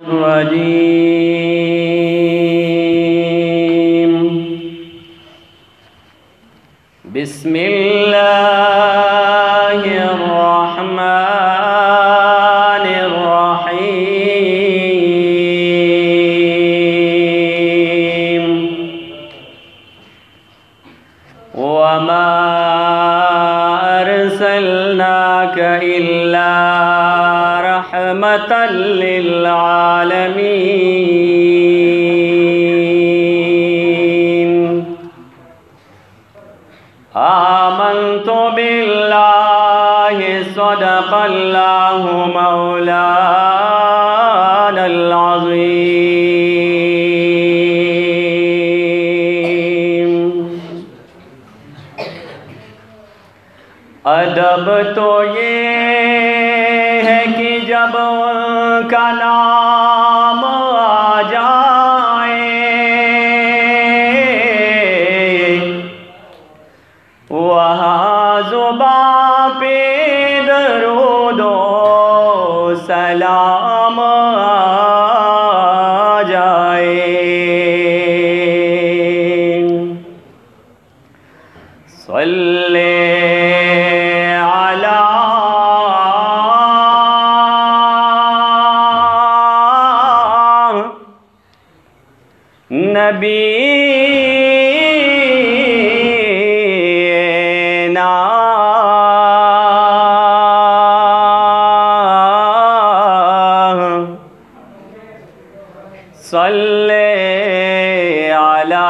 रजीम बिस्मिल्लाहिर्रहमानिर्रहीम वमा अर्सलनाका इल्ला रहमतल लिल आलमीन आमन्तु बिल्लाहि सदक़ल्लाहु मौलानल अज़ीम। अदब तो ये है कि जब का नाम आ जाए वहाँ ज़ुबां पे दरूदो सलाम आ जाए। सल्ले अला नबीना सल्ले अला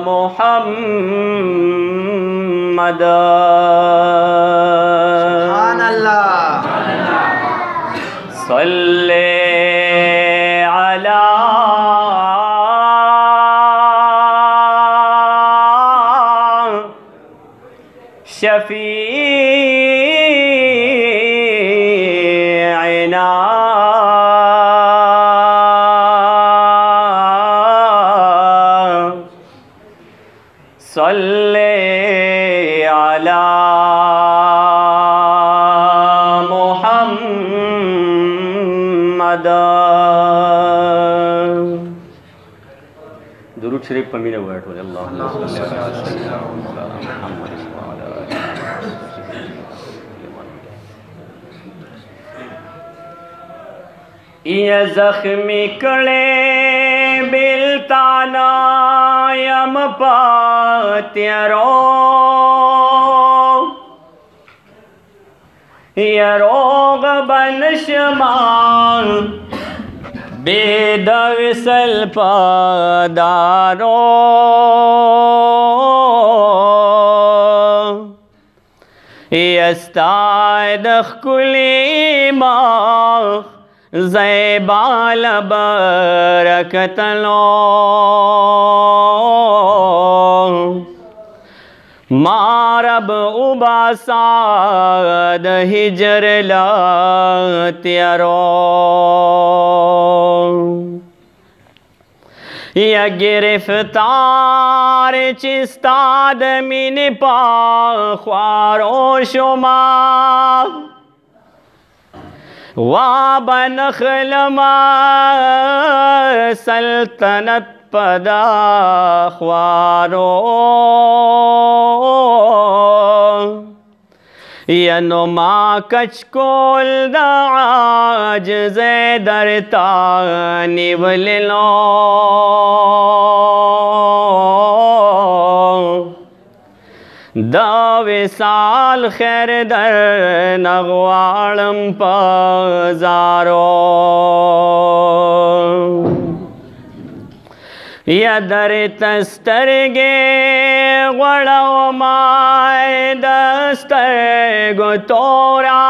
मुहम्मद। सुभान अल्लाह। सल्ले अला शफीअना सल्ले अला मुहम्मद। दुरूद शरीफ पर मेरे वर्ड हो अल्लाह ये ज़ख्मी कड़े बिलताना यम पात्यारो ये रोग बनशमान बेदविसल पादारो यस्ताद कुली माँ ज़ैबाल बरकतलो मारब उबासाद हिजर लात्यारो या गिरफ्तार चिस्ताद मिन पाख्वारो शुमा वाबनखलमा सल्तनत पदाख्वारो यनुमा कचकोल दाज ज़ेदरता निवलो दावे साल खैर दर नगवाड़म पजारो या दर तस्तरगे गड़ो माए दस्तर गो तोरा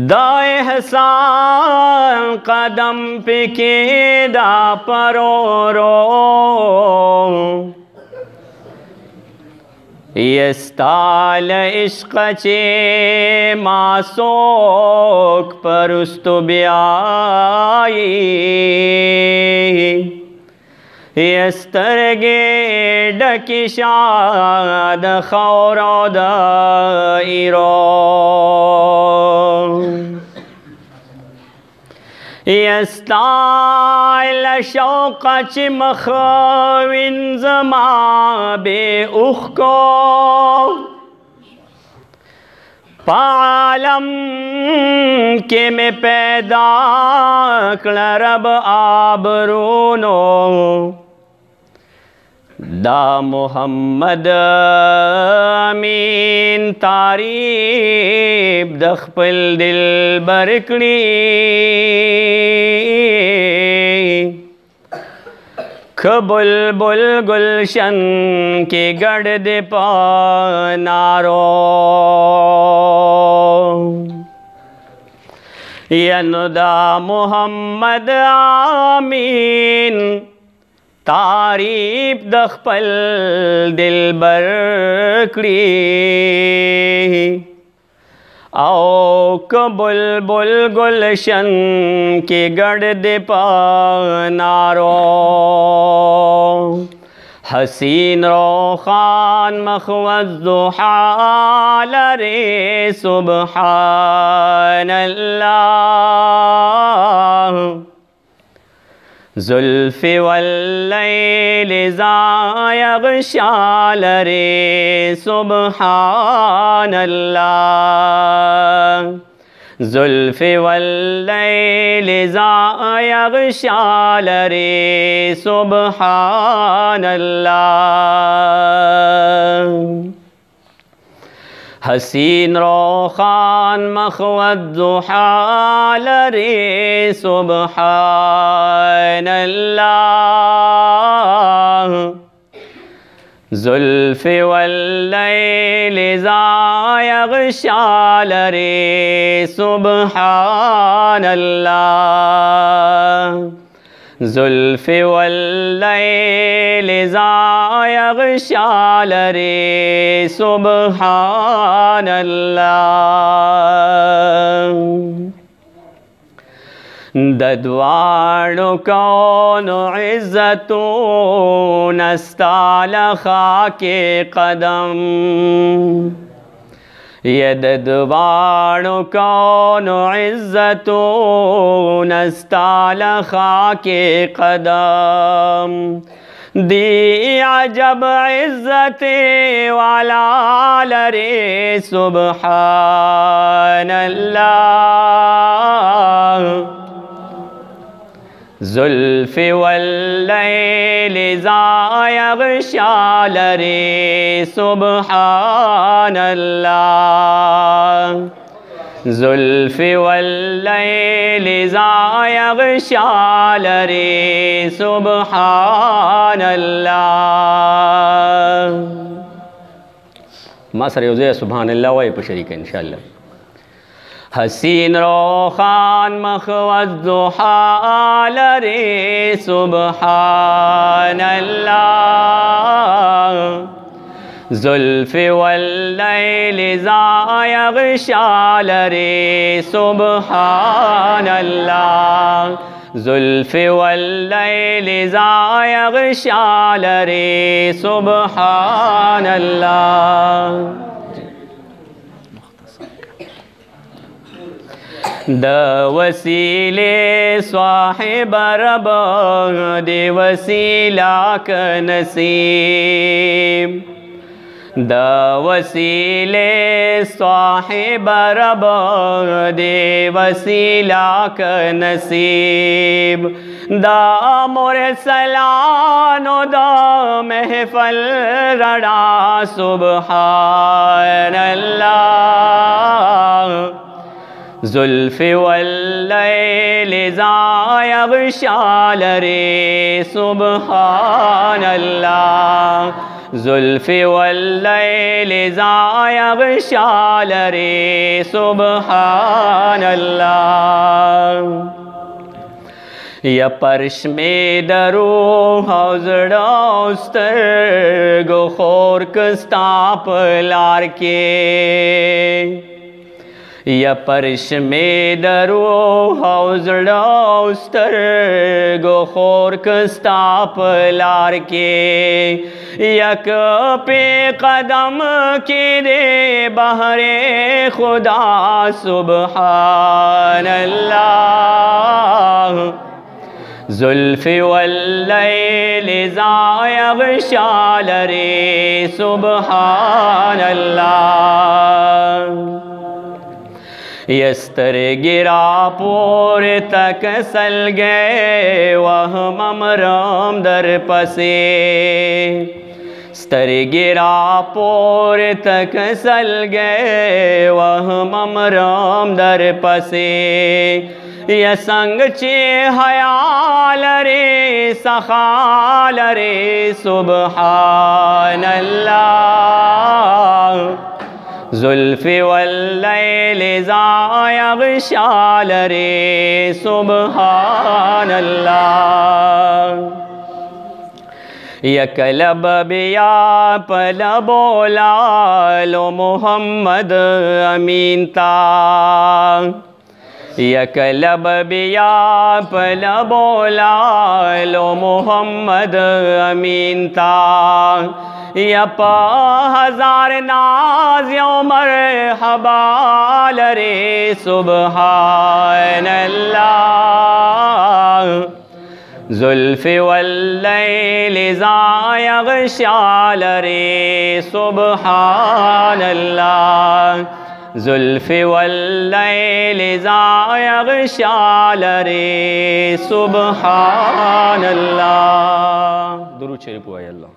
दाए हसान कदम पे केदा परोरो यस्ताल इश्क़ चे मासोक परस्तु ब्याई यस्तरगे डकिशाद खौरो दाइरो یستایل شوق چی مخوین زما بے اخ کو پعالم کے میں پیدا کړه رب آبرونو دا محمد امین تعریف د خپل دل برکړي بلبل گلشن کے گڑ دے پانارو یندا محمد آمین تعریف د خپل دل برکړي او بلبل گلشن کے گڑ دے پانارو حسین روحان والضحی لرے سبحان اللہ زلف واللیل ذا یغشا لرے سبحان اللہ زلف واللیل ذا یغشا لرے سبحان اللہ حسین روحان والضحی لرے سبحان اللہ زلف واللیل ذا یغشا لرے سبحان اللہ زلف واللیل ذا یغشا لرے سبحان اللہ ددوانو کون عزتون استال خاک قدم یددوانو کون عزتون استال خاک قدم دی عجب عزت والا لرے سبحان اللہ زلف واللیل ذا یغشا لرے سبحان اللہ زلف واللیل ذا یغشا لرے سبحان اللہ ما سر یوزے سبحان اللہ وائی پر شریک ہے انشاءاللہ حسین روحان والضحی لرے سبحان اللہ زلف واللیل ذا یغشا لرے سبحان اللہ زلف واللیل ذا یغشا لرے سبحان اللہ دا وسیلے صاحب رب دے وسیلہ کا نصیب دا وسیلے صاحب رب دے وسیلہ کا نصیب دا مرسلانو دا محفل رڑا سبحان اللہ زلف واللیل ذا یغشا لرے سبحان اللہ زلف واللیل ذا یغشا لرے سبحان اللہ یا پرش میں درو حوزڑاستر گو خور کستاپ لار کے یا پرش میں درو حوزڑاستر گو خور کستاپ لار کے یک پہ قدم کی دے بہر خدا سبحان اللہ ज़ुल्फ़ि वल्लैल इज़ा यग़शा लरे सुबहान अल्लाह। यस्तर गिरा पोर तक सल गए वह ममराम दर पसे। स्तर गिरा पोर तक सल गए वह ममराम दर पसे। य संग चे हयाल रे सखाल रे सुबहान अल्लाह। ज़ुल्फ़ि वल्लैल इज़ा यग़शा लरे सुबहान अल्लाह। यकलब बिया पल बोला लो मोहम्मद अमीन ता। यकलब बिया पल बोला लो मोहम्मद अमीन ता। यप हजार नाज उमर हबाल रे सुबहान अल्लाह। ज़ुल्फ़ि वल्लैल इज़ा यग़शा लरे सुबहान अल्लाह। ज़ुल्फ़ि वल्लैल इज़ा यग़शा लरे सुबहान अल्लाह। दुरूद शरीफ हुआ अल्लाह।